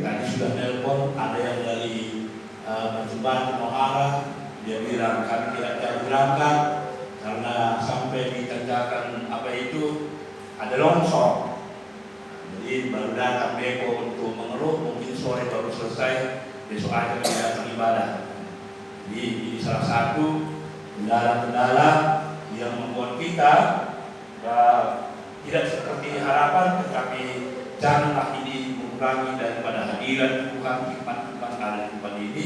Tadi sudah nelpon, ada yang dari Percobaan Muara, Dia bilang kami tidak jadi berangkat karena sampai dikerjakan apa itu ada longsor. Jadi baru datang beko untuk mengeluh, mungkin sore baru selesai, besok aja kami datang ibadah. Jadi ini salah satu kendala-kendala yang membuat kita tidak seperti harapan, tetapi janganlah ini mengurangi daripada hadiran Tuhan, hikmat-hikmat ada di tempat ini,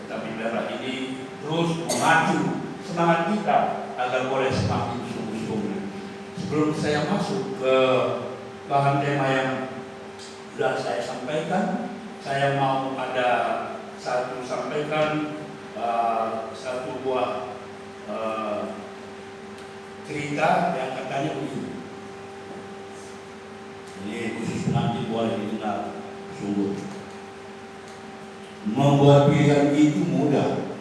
tetapi biarlah ini terus memacu semangat kita agar boleh semakin sungguh-sungguh. Sebelum saya masuk ke bahan tema yang sudah saya sampaikan, saya mau ada sampaikan satu buah cerita yang katanya begini. Ini khusus nanti boleh didengar sungguh. Membuat pilihan itu mudah,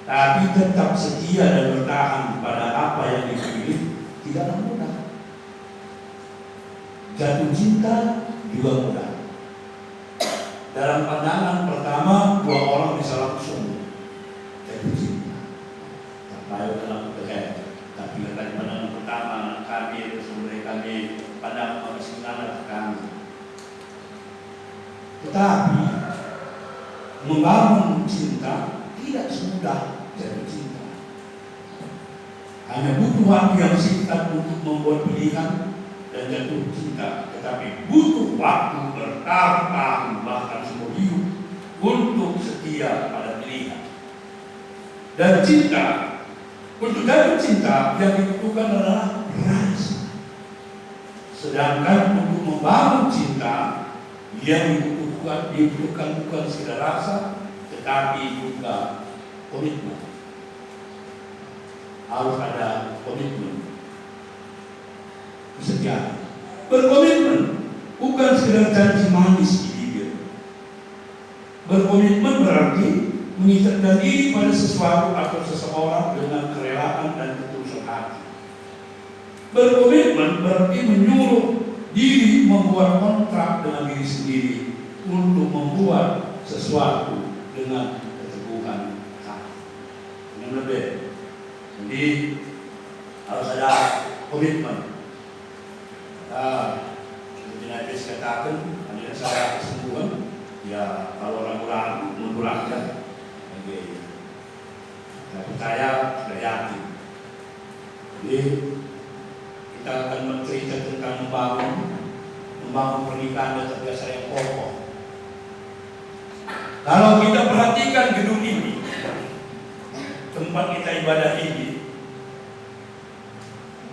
tapi tetap setia dan bertahan pada apa yang dipilih tidaklah mudah. Jatuh cinta juga mudah. Dalam pandangan pertama, dua orang bisa langsung jatuh cinta. Baik dalam kekeh, tapi dari pandangan pertama kami itu sebenarnya kami pandang manusia kami. Tetapi membangun cinta tidak semudah jatuh cinta. Hanya butuh waktu yang singkat untuk membuat pilihan dan jatuh cinta, tetapi butuh waktu bertahun-tahun bahkan seumur hidup untuk setia pada pilihan. Dan cinta, untuk jatuh cinta yang dibutuhkan adalah rasa. Sedangkan untuk membangun cinta yang dibutuhkan bukan sekedar rasa, tetapi juga komitmen. Harus ada komitmen, kesetiaan. Berkomitmen bukan sekedar janji manis di bibir. Berkomitmen berarti mengikatkan diri pada sesuatu atau seseorang dengan kerelaan dan ketulusan hati. Berkomitmen berarti menyuruh diri membuat kontrak dengan diri sendiri untuk membuat sesuatu dengan keteguhan hati. Ini lebih. Jadi harus ada komitmen. Seperti Nabi katakan, hanya saya kesembuhan. Ya kalau ragu-ragu mundur aja. Saya percaya, sudah yakin. Jadi kita akan bercerita tentang membangun pernikahan dan terbiasa yang kokoh. Kalau kita perhatikan gedung ini, tempat kita ibadah ini,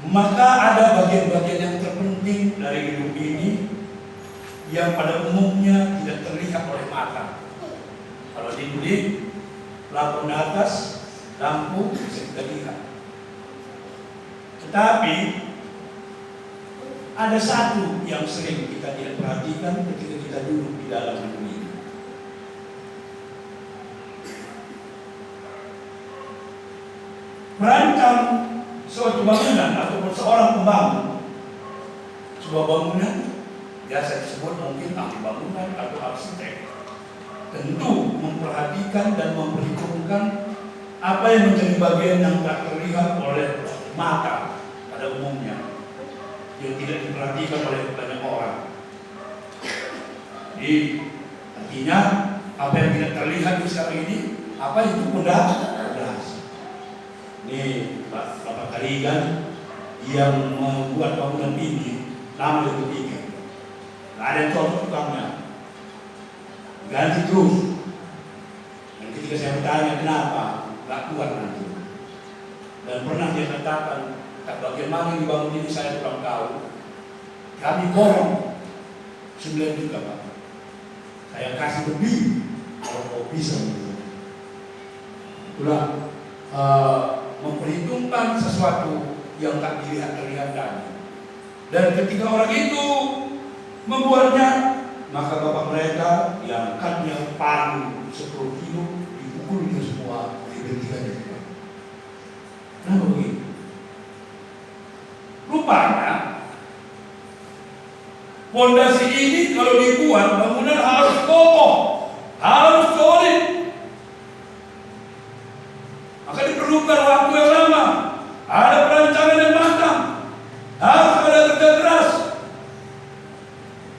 maka ada bagian-bagian yang terpenting dari gedung ini yang pada umumnya tidak terlihat oleh mata. Kalau dinding, plafon atas, lampu bisa kita lihat. Tetapi ada satu yang sering kita tidak perhatikan ketika kita duduk di dalam gedung ini. Merancang suatu bangunan ataupun seorang pembangun sebuah bangunan biasa disebut mungkin ahli bangunan atau arsitek, tentu memperhatikan dan memperhitungkan apa yang menjadi bagian yang tak terlihat oleh mata pada umumnya, yang tidak diperhatikan oleh banyak orang. Jadi artinya apa yang tidak terlihat di sekarang ini, apa itu pondasi. Ini Bapak Karigan yang membuat bangunan ini lama yang ketiga. Nggak ada yang cocok tukangnya, ganti terus. Dan ketika saya bertanya kenapa, nggak kuat nanti. Dan pernah dia katakan, bagaimana yang dibangun ini saya kurang tahu. Kami borong 9 juta Pak. Saya kasih lebih kalau kau bisa. Itulah memperhitungkan sesuatu yang tak terlihat tadi. Dan ketika orang itu membuatnya, maka bapak mereka yang angkatnya palu 10 kilo dipukulnya semua, diberikannya. Kenapa begitu? Rupanya fondasi ini kalau dibuat bangunan harus kokoh, harus solid. memerlukan waktu yang lama, ada perencanaan yang matang, harus ada kerja keras.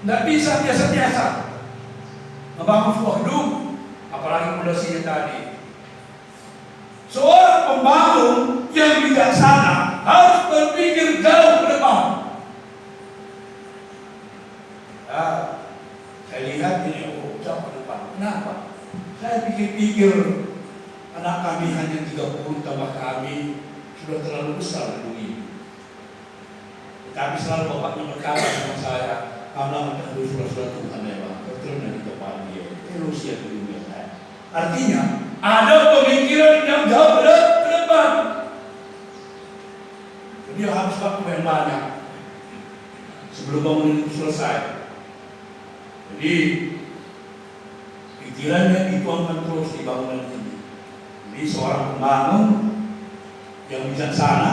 Tidak bisa biasa-biasa membangun sebuah gedung, apalagi fondasinya tadi. Seorang pembangun yang bijaksana harus berpikir jauh ke depan. Saya lihat ini jauh ke depan. Kenapa? Saya pikir-pikir anak kami hanya 30, tambah kami sudah terlalu besar gedung ini. Tapi selalu bapaknya berkata sama saya, karena sudah Tuhan ya Pak, keturunan kita pagi ya, Rusia ke dunia saya. Artinya ada pemikiran yang jauh ke depan. Jadi harus waktu yang banyak sebelum bangunan itu selesai. Jadi pikirannya dituangkan terus di bangunan ini. Jadi seorang pembangun yang bijaksana,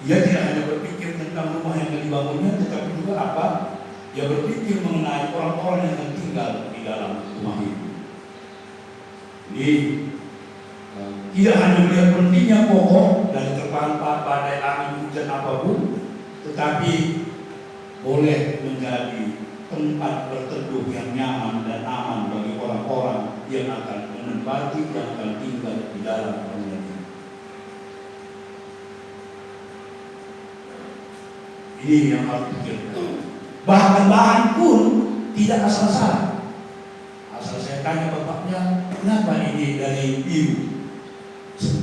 dia tidak hanya berpikir tentang rumah yang dibangunnya, tetapi juga apa? Dia berpikir mengenai orang-orang yang akan tinggal di dalam rumah itu. Jadi tidak hanya melihat pentingnya pokok dari terpaan badai angin hujan apapun, tetapi boleh menjadi tempat berteduh yang nyaman dan aman bagi orang-orang yang akan menempati, yang akan tinggal di dalam bangunan ini. Ini yang harus dipikirkan. Bahkan bahan pun tidak asal-asalan. Asal saya tanya bapaknya, kenapa ini dari biru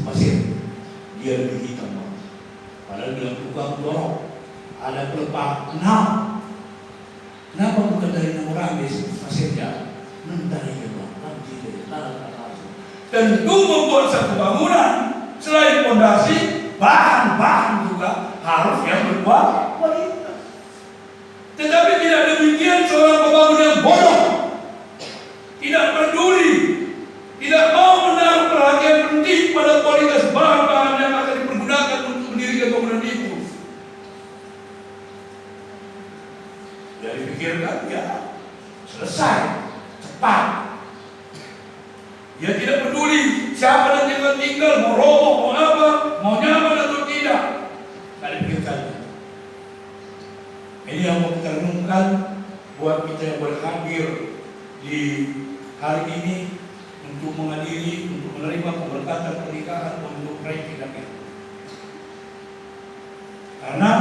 pasir? Dia lebih hitam. Padahal dia tukang dorong. Ada pelepah 6. Kenapa bukan dari 6 orang di pasirnya? Dari tentu membuat satu bangunan selain fondasi, bahan-bahan juga harus yang berkualitas. Tetapi tidak demikian seorang pembangun yang bodoh, tidak peduli, tidak mau menaruh perhatian penting pada kualitas bahan-bahan yang akan dipergunakan untuk mendirikan bangunan itu. Jadi pikirkan, ya selesai, cepat. Dia tidak peduli siapa nanti akan tinggal, mau roboh, mau apa, mau nyaman atau tidak. Tidak dipikirkan. Ini yang mau kita renungkan buat kita yang boleh hadir di hari ini untuk menghadiri, untuk menerima pemberkatan pernikahan untuk proyek kita. Karena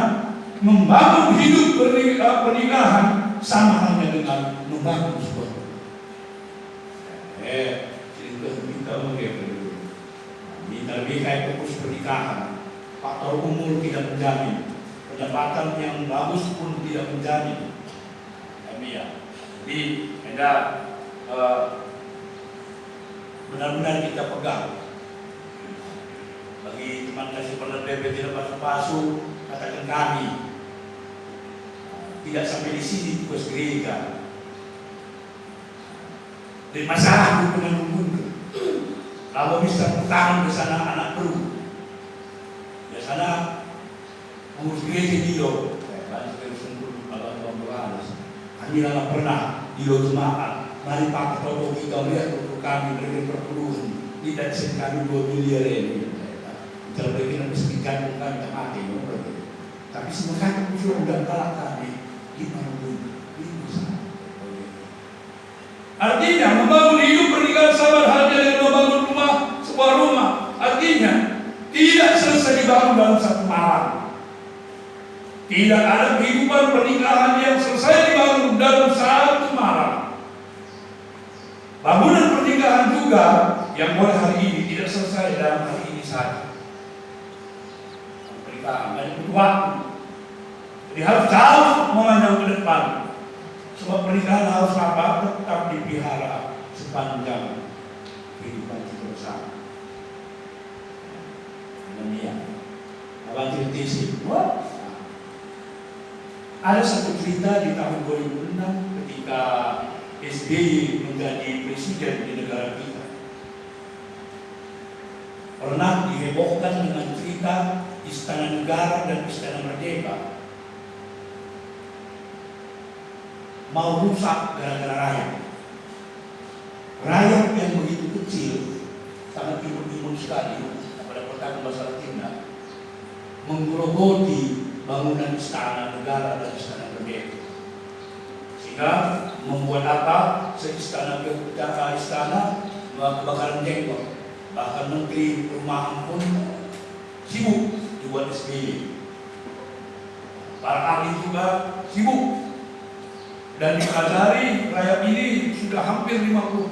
membangun hidup pernikahan sama halnya dengan membangun sebuah kita lebih kayak fokus pernikahan. Faktor umur tidak menjamin, pendapatan yang bagus pun tidak menjamin. Jadi ada benar-benar kita pegang. Bagi teman kasih pernah PP tidak pasu-pasu, katakan kami tidak sampai di sini tugas gereja. Dan masalah itu dengan mundur. Kalau bisa bertahan ke sana anak perlu. Di sana pengurus gereja dia, kami nggak pernah di jemaat. Mari Pak Ketua kita lihat untuk kami beri perpuluhan. Tidak sekali 2 miliar ini. Kalau begini bisa digantungkan kita mati. Tapi sebenarnya kita sudah kalah kami 50. Artinya membangun hidup pernikahan sama halnya dengan membangun sebuah rumah. Artinya tidak selesai dibangun dalam satu malam. Tidak ada kehidupan pernikahan yang selesai dibangun dalam satu malam. Bangunan pernikahan juga yang boleh hari ini tidak selesai dalam hari ini saja. Pernikahan banyak butuh waktu. Jadi harus jauh memandang ke depan. Sebab pernikahan harus apa? Tetap dipelihara sepanjang kehidupan kita bersama. Demikian. Abang cerita ada satu cerita di tahun 2006 ketika SBY menjadi presiden di negara kita. Pernah dihebohkan dengan cerita Istana Negara dan Istana Merdeka mau rusak gara-gara rakyat. Rakyat yang begitu kecil, sangat imun sekali pada katakan masalah tindak, menggerogoti bangunan istana negara dan istana merdeka, sehingga membuat apa? Seistana kebakaran jenggot, bahkan menteri perumahan pun sibuk dibuat SBY. Para ahli juga sibuk. Dan di Kazari, rayap ini sudah hampir 50%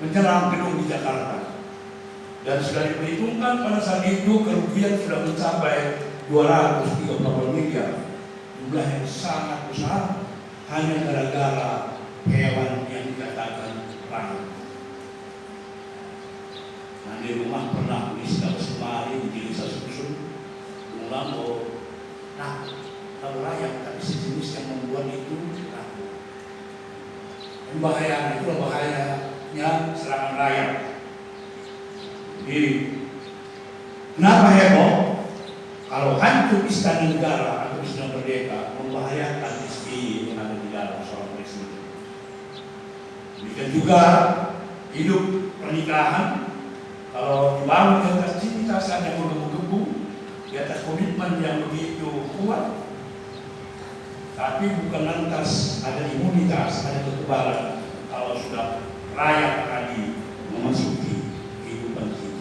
menyerang gedung di Jakarta. Dan sudah diperhitungkan pada saat itu kerugian sudah mencapai 230 miliar. Jumlah yang sangat besar hanya gara-gara hewan yang dikatakan rayap. Nah, di rumah pernah wisata semari di desa susun, ulang kalau rayap, tapi sejenis yang membuat itu bahaya. Itu bahayanya serangan rayap. Jadi, kenapa heboh? Kalau hancur istana negara atau istana merdeka, membahayakan SBY yang ada di dalam seorang presiden. Demikian juga hidup pernikahan, kalau dibangun di atas cinta saja menggebu-gebu, di atas komitmen yang begitu kuat, tapi bukan lantas ada imunitas, ada kekebalan kalau sudah rayap tadi memasuki kehidupan kita.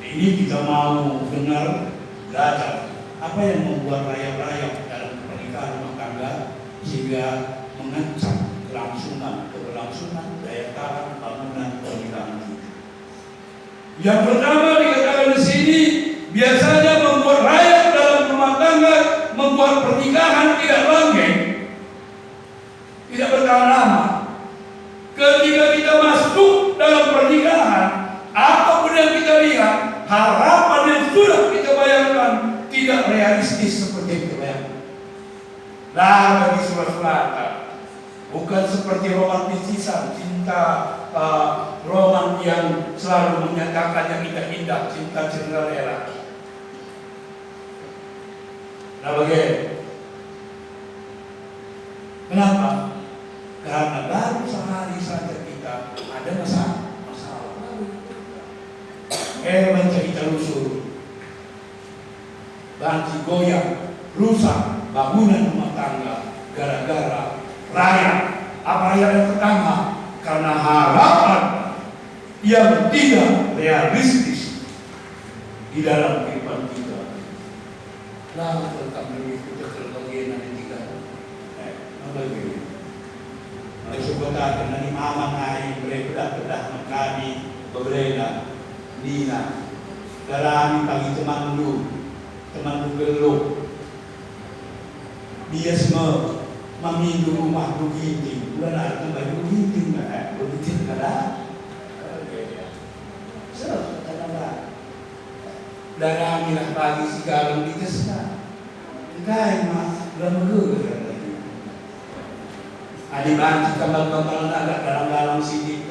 Ini kita mau dengar, belajar apa yang membuat rayap-rayap dalam pernikahan rumah tangga sehingga mengancam keberlangsungan daya tahan bangunan pernikahan kita. Yang pertama dikatakan di sini, biasanya membuat rayap dalam rumah tangga, membuat pernikahan tidak langgeng, tidak bertahan lama. Ketika kita masuk dalam pernikahan, apapun yang kita lihat, harapan yang sudah kita bayangkan tidak realistis seperti yang kita bayangkan. Nah, bagi saudara-saudara, bukan seperti romantisisan cinta roman yang selalu menyatakan yang indah-indah, cinta Cinderella. Nah, bagaimana? Kenapa? Karena baru sehari saja kita ada masalah baru. Mencari lusur, banci goyang, rusak bangunan rumah tangga gara-gara rayap. Apa rayap yang pertama? Karena harapan yang tidak realistis di dalam kehidupan kita. Lalu tentang lebih kita terbagian nanti tiga. Bagaimana? Sebentar dengan imaman naik bedah kami berbeda Nina darami pagi teman geluh dia semua memindu rumah begitu bulan ada baju begitu begitu kada darami lah pagi sekarang di kesana enggak mah belum geluh adik banci kambal-kambal agak dalam-dalam sini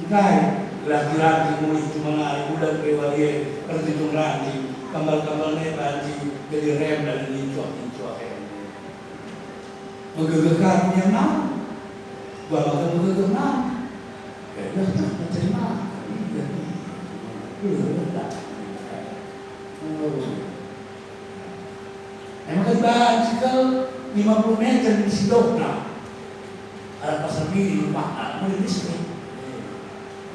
enggak laki-laki mulai cuma lari bulan kewalia perhitung ranting kambal-kambalnya banci jadi rem dan lincuah-lincuah menggegahkan yang mana bahwa menggegah mana ya tak menerima emang kan banci kalau 50 meter di Sidokna ada pasar mini rumah boleh listrik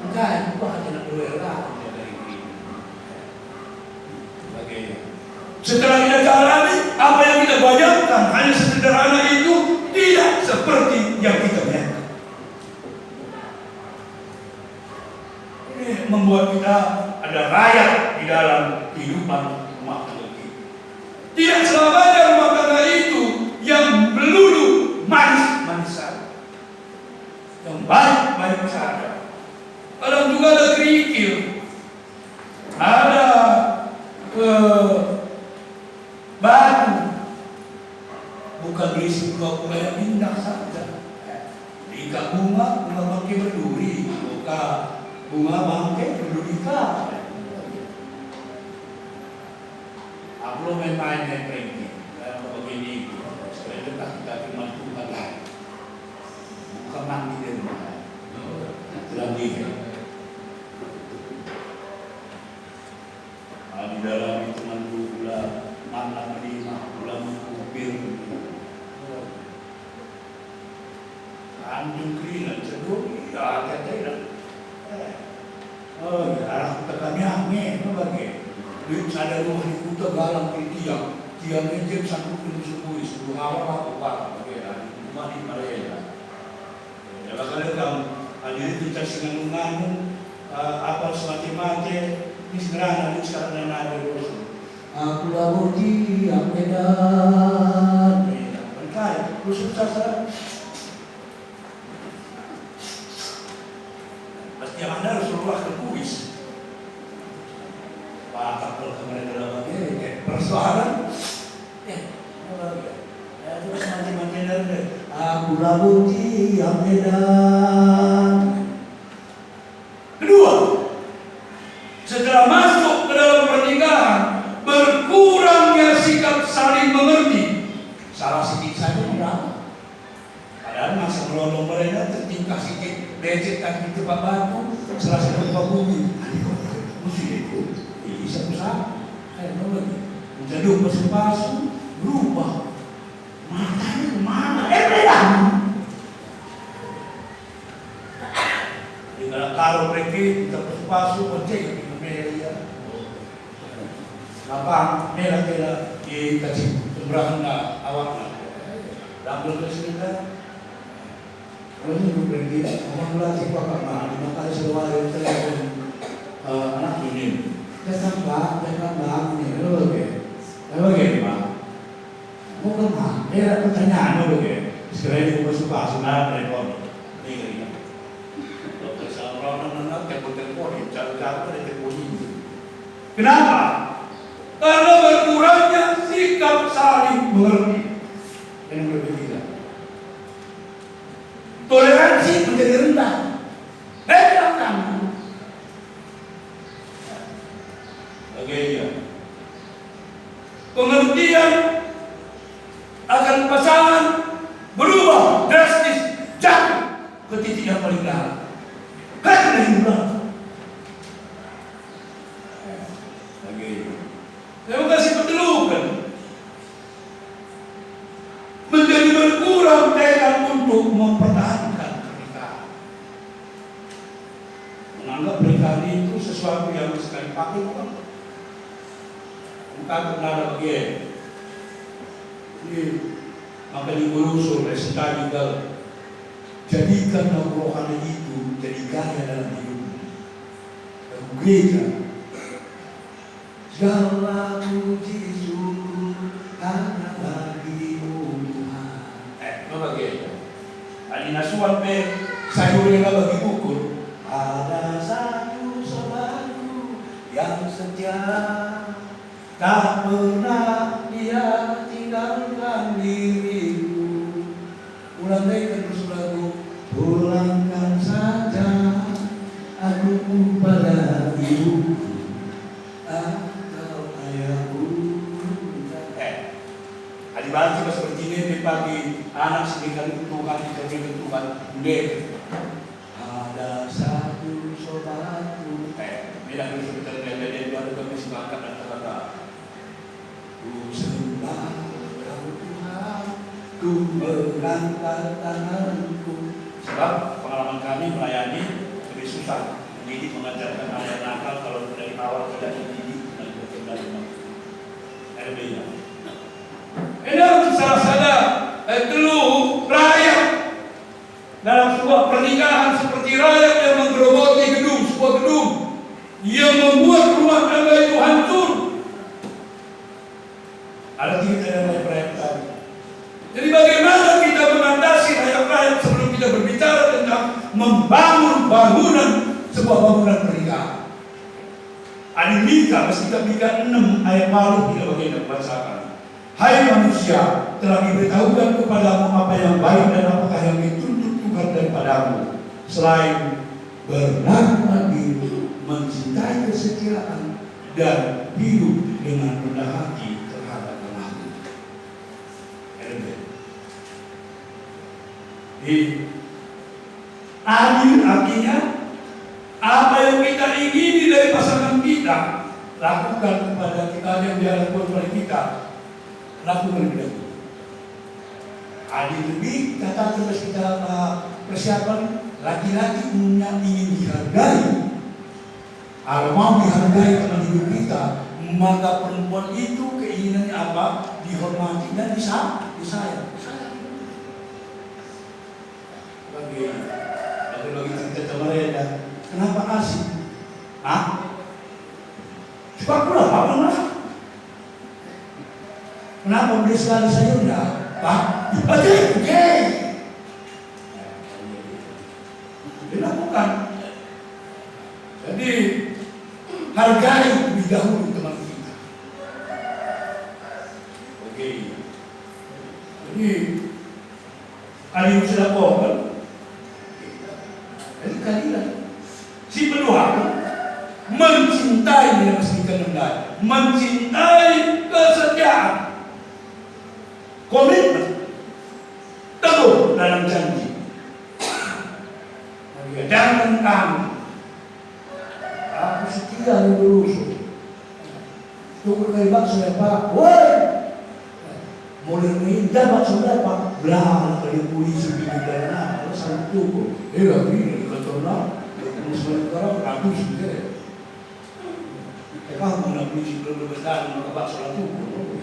enggak itu hanya nak berwira dari ini bagaimana setelah kita jalani apa yang kita bayangkan hanya sederhana itu tidak seperti yang kita bayangkan. Ini membuat kita ada rayap di dalam kehidupan rumah tangga kita. Tidak selamanya rumah tangga itu yang melulu manis-manisan, yang baik-baik saja. Kadang juga ada kerikil, ada batu, bukan berisi bunga-bunga yang indah saja. Ikat bunga bangkai berduri, bukan bunga bangkai berdurika. Aku main-main yang kerikil, begini. Kita firman Tuhan bukan mandi di rumah dalam diri Di dalam itu gula mana lima gula mengkubir anjing krilan cedok ya kata oh ya arah tekannya nih bagi duit sadar rumah di kota galang di tiang mejem sanggup penuh sepuluh awal aku pak bagi rumah di Malaysia ya bakal kamu hadirin kita senang apa semacam ini sebenarnya nanti sekarang ada dosa. Aku labur di Medan. Berkali, rusuk sastra. Pasti yang anda harus keluar ke kuis. Pak kalau kemarin dalam bagian persoalan. Itu semacam dari aku labur di Medan. Kedua, setelah masuk ke dalam pernikahan, berkurangnya sikap saling mengerti. Salah sedikit saja berapa? Padahal masa melolong mereka tertingkah sedikit lecet kaki tempat batu, selasa tempat bumi. Mesti itu, bisa usaha. Kayak mengerti. Menjadi pasung berubah. Matanya kemana? Berbeda. Kalau mereka kita pasung mencegah di media. Lapang, mela dikasih seberangnya awaknya. Dampil ke sini kan. Kalau ini berpergi, orang melatih pakar mah, 5 kali seluar yang telepon anak ini. Jangan nih, lo bagaimana? Pak? Bukan mah, ada pertanyaan lo bagaimana? Sekarang ini masuk pasung ada telepon. Ini dokter orang telepon, cara dari telepon ini. Kenapa? Karena berkurangnya sikap saling mengerti yang berbeda. Toleransi menjadi rendah. Belakang. Bagaimana? Pengertian akan pasangan berubah drastis jatuh ke titik yang paling dalam. Karena hiburan. Saya kasih petelukan menjadi berkurang tekad untuk mempertahankan pernikahan. Menganggap pernikahan itu sesuatu yang sekali pakai bukan pernah ada bagian. Maka diurus oleh sekali juga jadikan rohani itu jadi gaya dalam hidup. Dan gereja segala puji syukur hanya bagimu Tuhan. Apa bagian? Ani nasuan pe sayurnya bagi ukur. Ada satu saudaraku yang setia, tak pernah dia tinggalkan diriku. Ulang lagi terus lagu. Pulangkan saja aku pada ibuku. Dibantu seperti ini pagi anak sedikit Tuhan dikasih Tuhan udah ada satu sobatku bila sebentar dari ada kami sepakat dan kata ku sembah kau Tuhan ku mengangkat tanganku sebab pengalaman kami melayani lebih susah mendidik mengajarkan anak nakal kalau dari awal tidak dididik dan berkendali ada beda. Enak salah sada dulu rakyat dalam sebuah pernikahan seperti rakyat yang menggerogoti sebuah gedung yang membuat rumah tangga itu hancur. Ada tiga proyek tadi. Jadi bagaimana kita mengatasi rakyat-rakyat sebelum kita berbicara tentang membangun sebuah bangunan pernikahan. Ada Mika, mesti kita Mika 6 ayat malu tidak bagaimana bacakan. Hai manusia, telah diberitahukan kepadamu apa yang baik dan apakah yang dituntut Tuhan daripadamu, selain bernakwa diri, mencintai kesetiaan, dan hidup dengan rendah hati terhadap Tuhan. Adil artinya apa yang kita ingini dari pasangan kita lakukan kepada kita yang dia lakukan kepada kita, lakukan lebih dahulu. Adil lebih kata terus kita persiapan laki-laki yang ingin dihargai. Kalau mau dihargai teman hidup kita, maka perempuan itu keinginannya apa? Dihormati dan disayang. Bagi cerita mereka, kenapa asik? Coba kurang apa mas? Kenapa beli sekali saya udah? Pak, oke. Dilakukan. Jadi hargai lebih dahulu teman kita. Oke. Jadi kali ini sudah komen. Jadi kalian si pendoa mencintai dengan kesenangan, mencintai kesetiaan, komitmen, teguh dalam janji. Jangan kamu, aku setia lurus. Tunggu kali bakso ya Pak, woi, mulai mengindah bakso berapa? Belah kali polisi bikin dana, kalau satu tunggu, lagi di kantornya, musuh negara ratus gitu. Kamu nak polisi belum besar, maka bakso satu tunggu.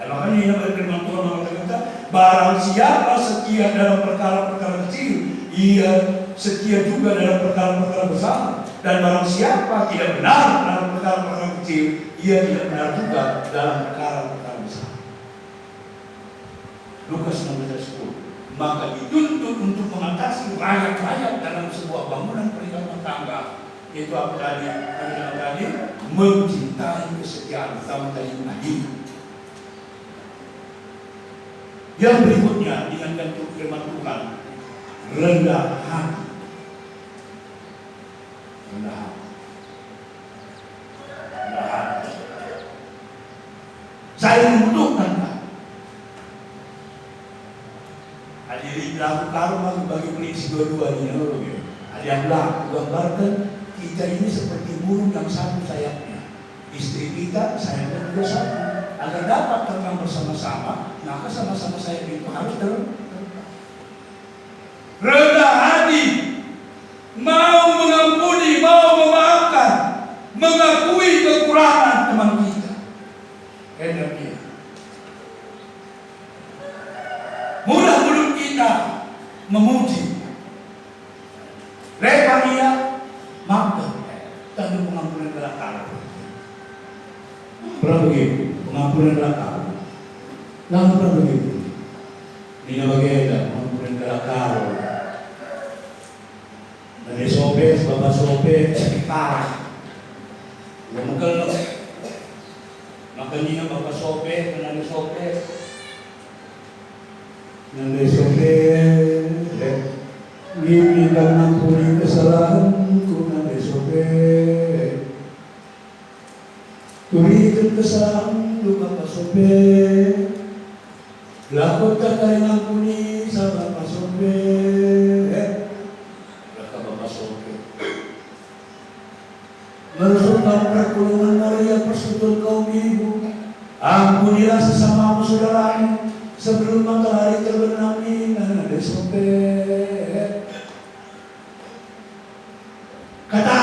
Makanya yang berfirman Tuhan mengatakan, barang siapa setia dalam perkara-perkara kecil, ia setia juga dalam perkara-perkara besar. Dan barang siapa tidak benar dalam perkara-perkara kecil, ia tidak benar juga dalam perkara-perkara besar. Lukas 16:10. Maka dituntut untuk mengatasi rakyat-rakyat dalam sebuah bangunan perlindungan tangga. Itu apa tadi? Mencintai kesetiaan utama tadi lagi. Yang berikutnya diingatkan firman Tuhan, rendah hati. Rendah hati. Rendah hati. Saya membutuhkan. Hadirin dalam karma bagi prinsip dua-duanya. Ada yang gambarkan kita ini seperti burung yang satu sayapnya. Istri kita sayapnya juga satu. Agar dapat terbang bersama-sama, maka sama-sama sayap itu harus rendah hati, mau mengampuni, mau memaafkan, mengakui kekurangan teman kita. Energi. Mudah mulut kita memuji. Repania, maafkan, tanda pengampunan belakang. Pernah begitu? Pengampunan belakang. Lalu pernah begitu? Ini bagaimana pengampunan belakang. Dari sobek, bapak sobek, parah. Yang mengkelak. Makanya bapak sobek, nanti sobek. Nanti sobek. Ini dan ampuni kesalahanku, nanti sobek. Turikan kesalahanku, bapak sobek. Lakukan kalian ampuni, sahabat bapak sobek. Merusukkan perkulungan Maria persekutuan kaum ibu. Ampunilah sesamamu saudaramu sebelum matahari terbenam dengan ada sobek. Kata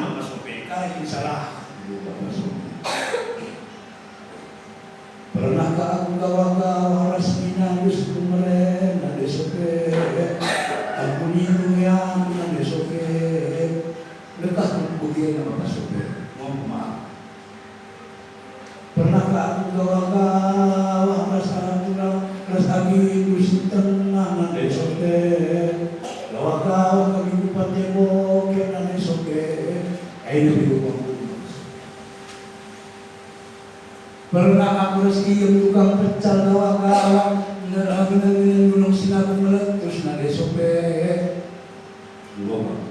Bapak sobek, kali ini salah. Pernahkah aku gawa-gawa rasmina Yesus kemarin ada sobek. Ampuni dunia ada sobek. Lekah kemudian Bapak sobek, mohon maaf. Pernahkah aku gawa-gawa rasa angin musim tenang ada sobek. Gawa-gawa kehidupan tembok yang ada sobek. Ini kehidupan. Pernah aku rezeki yang tukang pecal gawa-gawa dengan gunung Sinabung meletus ada sobek. Belum.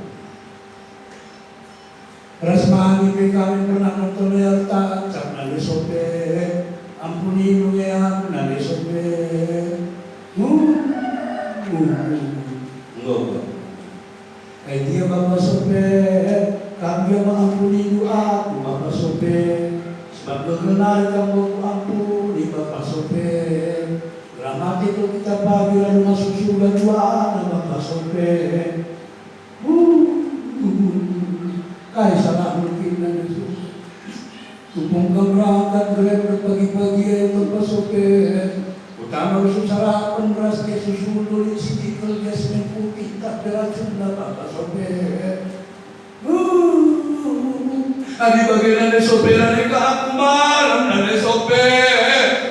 Rasmani kami pernah nonton lealta, cap nade sobek, ampuni ya aku nade sobek. Kayak dia bapak sobek, kami yang mengampuni benar kamu ampuni Bapak sopir. Dalam hati kalau kita pagi lalu masuk surga juara Bapak sopir. Kayak salah mungkin dan Yesus. Tupung berangkat grab pagi-pagi Bapak sopir. Utama usul sarapan beras ke susu dulu sedikit gas putih tak beracun Bapak sopir. Adi bagian ada sopir ada keakumaran ada sopir.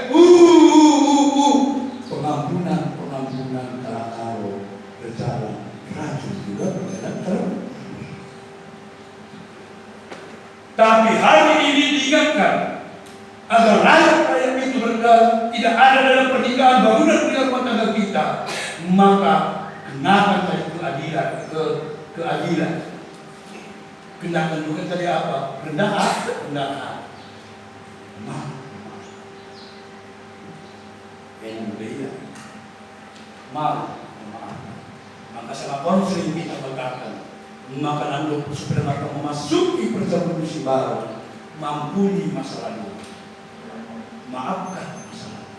Pengampunan kalau berjalan racun juga berjalan terus. Tapi hari ini diingatkan agar rakyat itu tidak ada dalam pernikahan bangunan rumah tangga kita, maka kenakan tadi keadilan. Kenakan juga tadi apa? Rendahan. Maaf. Maka sama konseling kita berkata, maka anda supaya mereka memasuki perjamuan misi baru, mampuni masa lalu, maafkan masa lalu.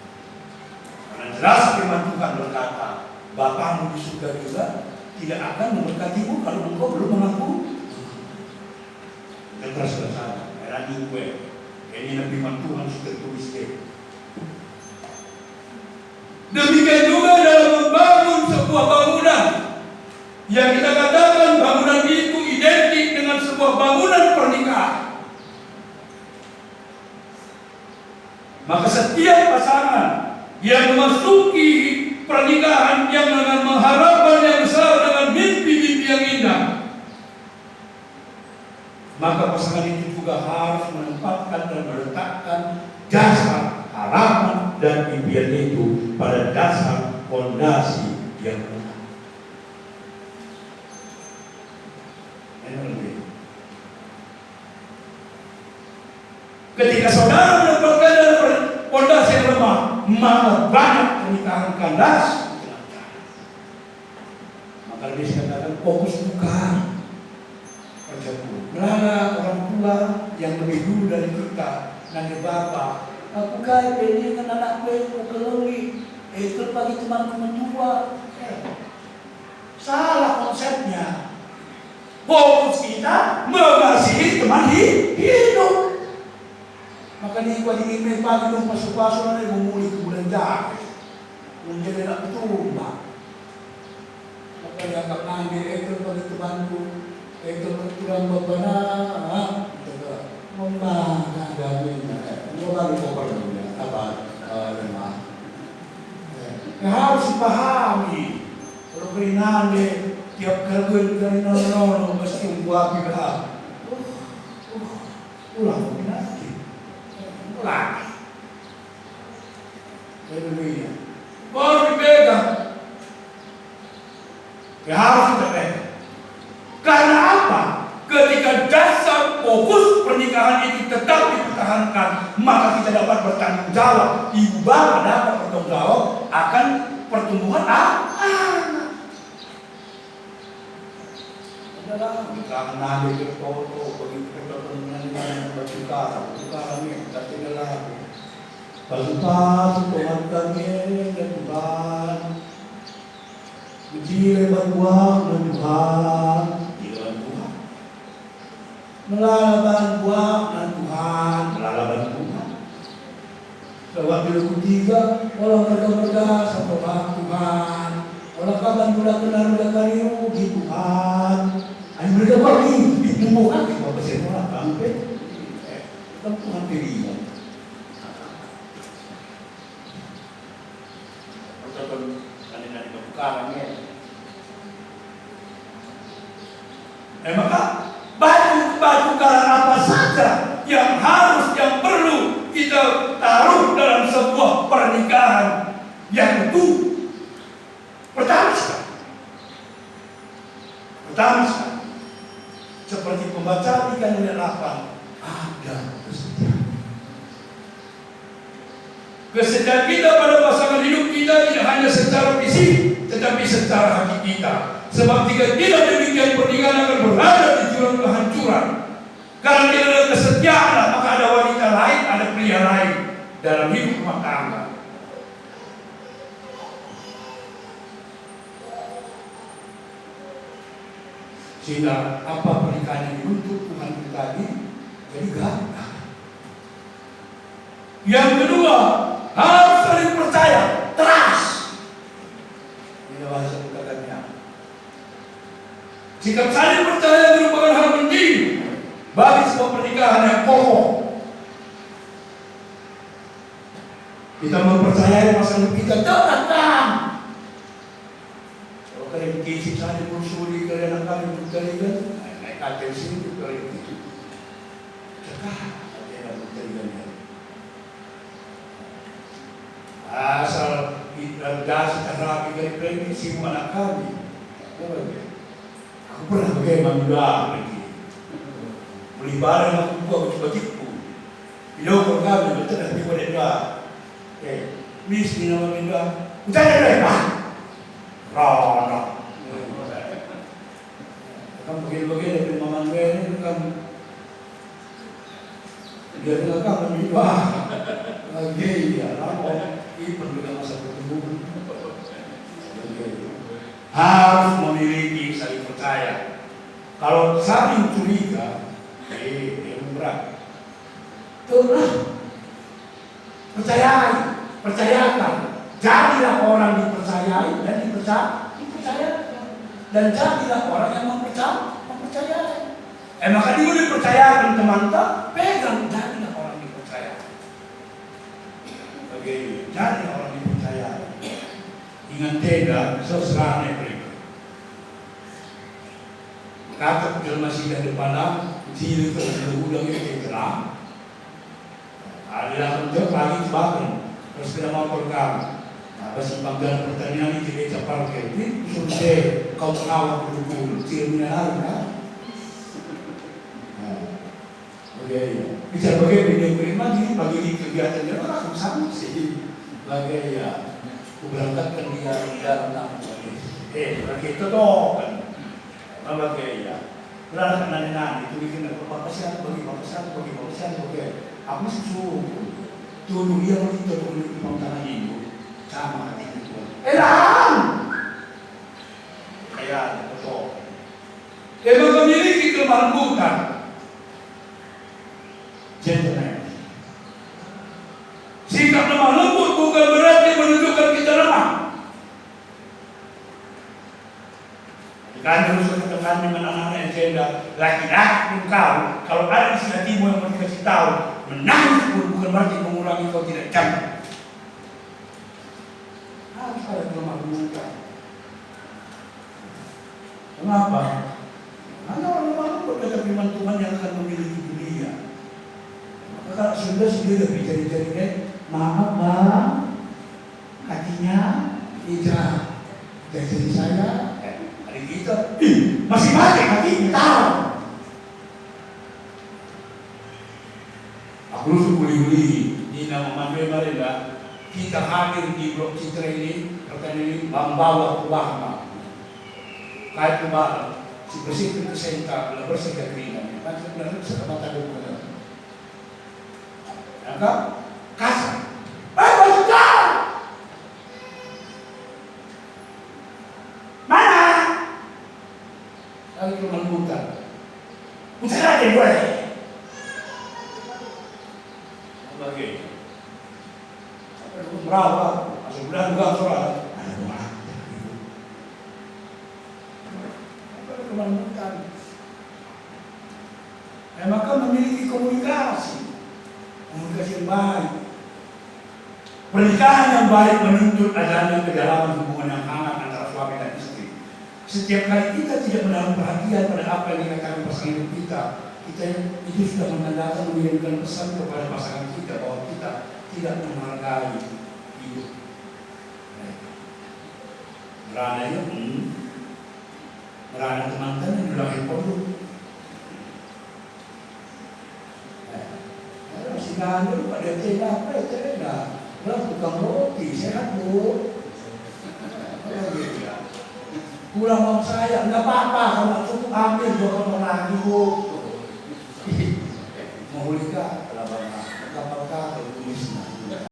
Karena jelas firman Tuhan berkata, Bapamu di surga juga tidak akan memberkatimu kalau engkau belum mengaku. Kita terus bersama, erani gue, ini firman Tuhan sudah tulis deh. Demikian juga dalam membangun sebuah bangunan yang kita katakan bangunan itu identik dengan sebuah bangunan pernikahan. Maka setiap pasangan yang memasuki pernikahan yang dengan mengharapkan yang besar dengan mimpi-mimpi yang indah, maka pasangan itu juga harus menempatkan dan meletakkan dasar harapan dan impian itu pada dasar fondasi yang benar. Ketika saudara mendapatkan fondasi yang lemah, maka banyak pernikahan kandas. Maka dia katakan fokus bukan perjamuan. Melala orang tua yang lebih dulu dari kita, nanti bapak, aku kaya pengen anak gue mau kelongi, itu pagi temanku mentua. Salah konsepnya. Fokus kita mengasihi teman hidup. Maka dia kuat ingin pagi dong pasuk-pasuk nanti memulih ke bulan jahat. Menjadi anak ketumba. Maka dia anggap nanti itu pagi temanku, itu kurang bebenah. Memang ada minta. Dua kali koper juga. Apa? Lemah. Harus dipahami. Kalau keringan deh. Tiap kali dari nol mesti buat kita. Ulang lagi. Haleluya. Baru dipegang. Harus kita pegang. Karena apa? Ketika dasar fokus pernikahan itu tetap dipertahankan, maka kita dapat bertanggung jawab. Ibu bapak dapat bertanggung jawab akan pertumbuhan anak. Adalah kita nabi berfoto begitu kita mengenai bertukar ini kita tidak lagi Tuhan kami dan Tuhan puji lebar buah dan Tuhan Tuhan melalaban buah dan Tuhan melalaban Tuhan lewat bilu ketiga walau mereka satu Tuhan walau kapan bulan benar kaliu di Tuhan. Ayo mereka pergi ditumbuhkan di bawah semua bangkit. Tuhan pilih. Ucapan dari kebukaan ya. Maka baju kalah apa saja yang harus yang perlu kita taruh dalam sebuah pernikahan yang itu pertama sekali. Seperti pembaca di Kanun 8 ada kesetiaan. Kesetiaan kita pada pasangan hidup kita tidak hanya secara fisik, tetapi secara hati kita. Sebab jika tidak demikian pernikahan akan berada di jurang kehancuran. Karena tidak ada kesetiaan, maka ada wanita lain lain, ada pria lain dalam hidup rumah tangga. Sehingga apa pernikahan yang dibentuk Tuhan kita tadi jadi gagal. Yang kedua, harus saling percaya, trust. Ini bahasa kata-katanya. Sikap saling percaya merupakan hal penting bagi sebuah pernikahan yang kokoh. Kita mempercayai pasangan kita, jangan. Kalau kalian kisah saja bersuri, kalian akan berkalian, naik kacau sini kalian itu. Cekah, kalian berkalian. Asal kita dasar rapi dari prediksi anak kami. Aku pernah bagaimana lagi. Beli barang aku buat baju-bajuku. Bila kami betul dah buat dia. Mis ni nama dia. Udah ada dah. Rana. Kamu begini dari mama gue ni kan. Dia dengan kamu juga. Lagi ya, lama. Ipan juga masa bertemu. Harus memiliki saling percaya. Kalau saling curiga, yang berat. Itulah percayakan. Jadilah orang dipercayai dan dipercayakan. Dan jadilah orang yang mempercayai. Maka dia dipercayakan teman-teman, pegang jadilah orang dipercaya. Jadi orang dipercaya. Ingat tidak, seserahnya mereka. Kata dalam masih ada depan, ciri terus itu terang. Ada dalam lagi sebagainya. Terus kita mau perkara. Bahasa panggilan pertanyaan ini tidak capar ke ini. Suruh kau pengawal berdukung. Ciri minahal kan? Bisa bagaimana dia lagi bagi kegiatannya orang sama sih. Bagai ya, aku berangkatkan dia dalam nama berarti itu toh kan, bagai ya, berangkat nani-nani, itu bikin apa sih bagi aku susu, tuh dia mau itu tuh di pangkalan itu, sama hati itu, elang, kayak betul, emang memiliki kelembutan, gentleman. Sikap lemah lembut bukan berarti menunjukkan kita lemah. Kan harus tekan dengan anak-anak yang janda, laki-laki engkau, kalau ada di hatimu yang mau dikasih tahu, menangis pun bukan berarti mengurangi kau tidak cantik. Harus ada lemah lembut. Kenapa? Karena orang lemah lembut adalah firman Tuhan yang akan memiliki dunia. Maka sudah sudah bicara-bicara. Maaf bang, kakinya hijrah. Jadi saya, hari kita masih pakai kaki tahu. Aku lu beli di nama Mandiri Marenda. Kita hadir di blok Citra ini, pertanyaan ini membawa perubahan. Kait perubahan, si bersih kesehatan, bela bersih keringan. Macam mana sekarang tak ada. Enggak? Kasar. Sudah. Mana? Lalu menemukan. Bukan aja gue. Lagi. Berapa? Masuk bulan juga soal. Ada rumah. Menemukan. Maka memiliki komunikasi yang baik. Pernikahan yang baik menuntut adanya kedalaman hubungan yang hangat antara suami dan istri. Setiap kali kita tidak menaruh perhatian pada apa yang dikatakan pasangan kita itu sudah menandakan mengirimkan pesan kepada pasangan kita bahwa kita tidak menghargai hidup. Merananya merana teman-teman yang bilang handphone. Masih dulu pada tenda. Tukang roti, sehat bu. Kurang uang saya, enggak apa-apa. Kalau cukup ambil 2 potong lagi bu. Mau lihat?